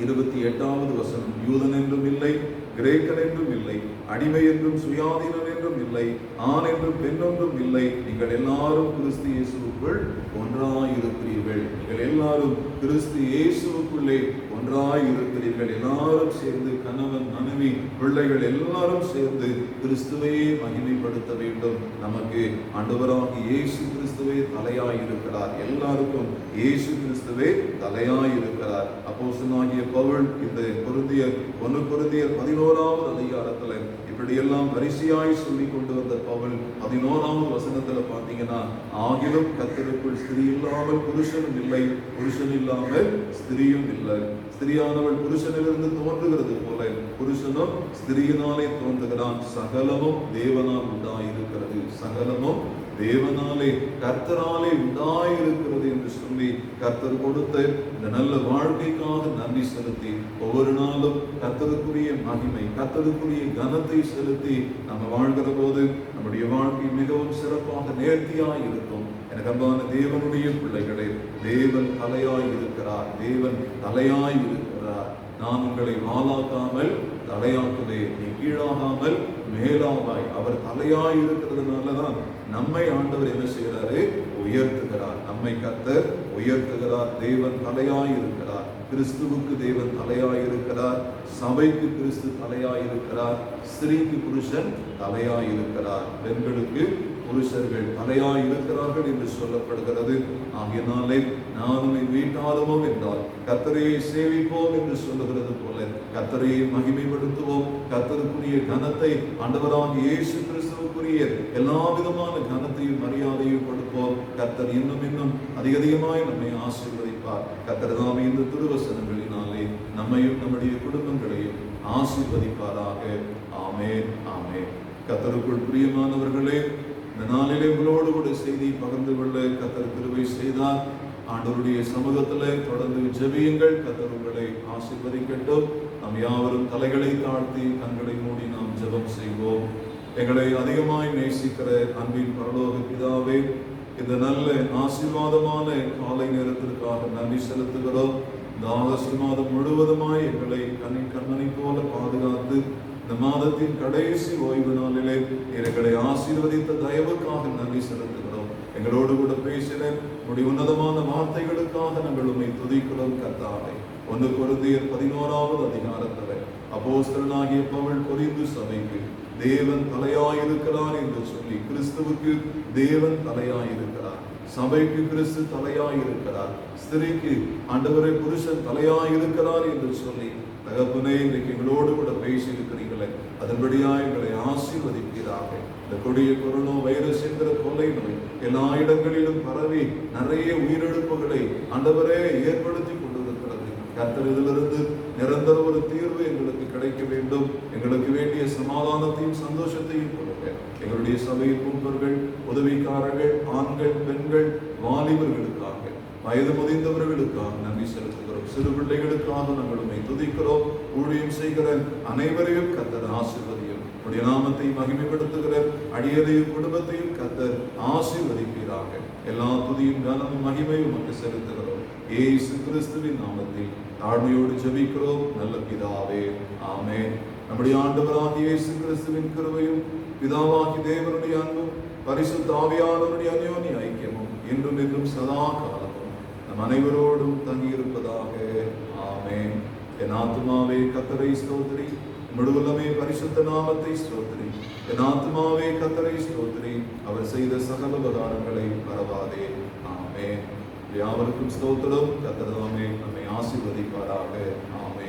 28வது வசனம், யூதன் என்றும் இல்லை, கிரேக்கன் என்றும் இல்லை, அடிமை என்றும் சுயாதீனன் என்றும் இல்லை, ஆண் என்றும் பெண் என்றும் இல்லை, நீங்கள் எல்லாரும் கிறிஸ்து இயேசுவுக்குள் ஒன்றாய் இருக்கிறீர்கள். நீங்கள் எல்லாரும் கிறிஸ்து இயேசுவுக்குள்ளே ஒன்றாய் இருக்கிறீர்கள். எல்லாரும் சேர்ந்து, கணவன் மனைவி பிள்ளைகள் எல்லாரும் சேர்ந்து கிறிஸ்துவையே மகிமைப்படுத்த வேண்டும். நமக்கு ஆண்டவராகிய இயேசு கிறிஸ்து கிறிஸ்துவே தலையாய் இருக்கிறார். எல்லாருக்கும் இயேசு கிறிஸ்துவே தலையாய் இருக்கிறார். அப்போஸ்தலனாகிய பவுல் இந்த கொரிந்தியர் 11வது அதிகாரத்துல இப்படியெல்லாம் வரிசையாய் சொல்லி கொண்டு வந்த பவுல் 11வது வசனத்துல பாத்தீங்கன்னா, ஆகிலும் கர்த்தருக்குள் ஸ்திரீ இல்லாமல் புருஷனும் இல்லை, புருஷன் இல்லாமல் ஸ்திரீயும் இல்லை. ஸ்திரியானவள் புருஷனிலிருந்து தோன்றுகிறது போல புருஷனும் ஸ்திரீயினாலே தோன்றுகிறான். சகலமும் தேவனால் உண்டாயிருக்கிறது, சகலமும் தேவனாலே கர்த்தராலே உண்டாயிருக்கிறது என்று சொல்லி கர்த்தர் கொடுத்த இந்த நல்ல வாழ்க்கைக்காக நன்றி செலுத்தி ஒவ்வொரு நாளும் கர்த்தருக்குரிய மகிமை, கர்த்தருக்குரிய கனத்தை செலுத்தி நம்ம வாழ்கிற போது நம்முடைய வாழ்க்கை மிகவும் சிறப்பாக நேர்த்தியாய் இருக்கும். எனக்கு அன்பான தேவனுடைய பிள்ளைகளே, தேவன் தலையாய் இருக்கிறார், தேவன் தலையாய் இருக்கிறார். நான் உங்களை வாளாக்காமல் தலையாக்குவேன், நீ கீழாகாமல் மேலாவாய். அவர் தலையாய் இருக்கிறதுனாலதான் நம்மை ஆண்டவர் என்ன செய்யறாரு? உயர்த்துகிறார். நம்மை கர்த்தர் உயர்த்துகிறார். தேவன் தலையாய் இருக்கிறார். கிறிஸ்துவுக்கு தேவன் தலையாய் இருக்கிறார். சபைக்கு கிறிஸ்து தலையாய் இருக்கிறார். ஸ்திரீக்கு புருஷன் தலையாய் இருக்கிறார். பெண்களுக்கு புருஷர்கள் தலையாய் இருக்கிறார்கள் என்று சொல்லப்படுகிறது. ஆகையினாலே நானும் என் வீட்டாருமோ என்றால் கர்த்தரையை சேவிப்போம் என்று சொல்லுகிறது போல கர்த்தரையை மகிமைப்படுத்துவோம். கர்த்தருக்குரிய கனத்தை ஆண்டவராகிய இயேசு கிறிஸ்துவுக்குரிய எல்லா விதமான கனத்தையும் மரியாதையும் கொடுப்போம். கர்த்தர் இன்னும் இன்னும் அதிகமாய் நம்மை ஆசீர்வதிப்பார். கர்த்தர் தாமே இந்த திருவசனங்களினாலே நம்மையும் நம்முடைய குடும்பங்களையும் ஆசீர்வதிப்பாராக. ஆமென், ஆமென். கர்த்தருக்குள் பிரியமானவர்களே, இந்த நாளிலே உங்களோடு கூட செய்தி பகிர்ந்து கொள்ள கர்த்தர் கிருபை செய்தார். ஆண்டவருடைய சமூகத்திலே தொடர்ந்து ஜெபியுங்கள். கர்த்தர் உங்களை ஆசீர்வதிக்கட்டும். நாம் யாவரும் தலைகளை தாழ்த்தி கண்களை மூடி நாம் ஜெபம் செய்வோம். எங்களை அதிகமாய் நேசிக்கிற அன்பின் பரலோக பிதாவே, இந்த நல்ல ஆசீர்வாதமான காலை நேரத்திற்காக நன்றி செலுத்துகிறோம். இந்த ஆகஸ்ட் மாதம் முழுவதுமாய் எங்களை கண்மணி போல பாதுகாத்து இந்த மாதத்தின் கடைசி ஓய்வு நாளிலே எங்களை ஆசீர்வதித்த தயவுக்காக நன்றி செலுத்துகிறோம். எங்களோடு கூட பேசின உங்களுடைய உன்னதமான வார்த்தைகளுக்காக நாங்கள் உம்மை துதிக்கிறோம். கர்த்தாவே, 1 கொரிந்தியர் 11வது அதிகாரத்தில் அப்போஸ்தலனாகிய பவுல் கொரிந்து சபைக்கு தேவன் தலையாயிருக்கிறார் என்று சொல்லி, கிறிஸ்துவுக்கு தேவன் தலையாயிருக்கிறார், சபைக்கு கிறிஸ்து தலையாயிருக்கிறார், ஸ்திரீக்கு ஆண்டவரே புருஷன் தலையாயிருக்கிறார் என்று சொல்லி தகப்பனே இன்றைக்கு எங்களோடு கூட பேசி இருக்கிறீங்களே, அதன்படியா எங்களை ஆசீர்வதிப்பீராக. இந்த கொடிய கொரோனா வைரஸ் என்கிற கொள்ளை நோய் எல்லா இடங்களிலும் பரவி நிறைய உயிரிழப்புகளை ஆண்டவரே ஏற்படுத்தி கொண்டிருக்கிறது. கர்த்தர் இதிலிருந்து நிரந்தர ஒரு தீர்வு எங்களுக்கு கிடைக்க வேண்டும். எங்களுக்கு வேண்டிய சமாதானத்தையும் சந்தோஷத்தையும் கொடுக்க எங்களுடைய சபை மூப்பர்கள், உதவிக்காரர்கள், ஆண்கள், பெண்கள், வாலிபர்களுக்காக, வயது முதிர்ந்தவர்களுக்காக நன்றி செலுத்துகிறோம். சிறு பிள்ளைகளுக்காக நாங்கள் உம்மை துதிக்கிறோம். ஊழியம் செய்கிற அனைவரையும் கர்த்தர் ஆசீர்வதியும். உடைய நாமத்தை மகிமைப்படுத்துகிற அடியதையும் குடும்பத்தையும் கர்த்தர் ஆசீர்வதிப்பீராக. எல்லா துதியும் கனமும் மகிமையும் உமக்கு செலுத்துகிறோம். இயேசு கிறிஸ்துவின் நாமத்தில் தாழ்மையோடு ஜெபிக்கிறோம் நல்ல பிதாவே, ஆமென். நம்முடைய ஆண்டவராகிய இயேசு கிறிஸ்துவின் கிருபையும் பிதாவாகி தேவனுடைய அன்பும் பரிசுத்த ஆவியானவருடைய அந்யோன்ய ஐக்கியமும் இன்றும் என்றும் சதா காலமும் நம் அனைவரோடும் தங்கியிருப்பதாக. ஆமென். என் ஆத்துமாவே கர்த்தரை ஸ்தோத்திரி, முழுவதுமே பரிசுத்த நாமத்தை ஸ்தோத்திரி. என் ஆத்துமாவே கர்த்தரை ஸ்தோத்திரி, அவர் செய்த சகல உபகாரங்களை மறவாதே. ஆமென். யாவருக்கும் ஸ்தோத்திரம். கர்த்தர் தாமே நம்மை ஆசீர்வதிப்பாராக. ஆமென்.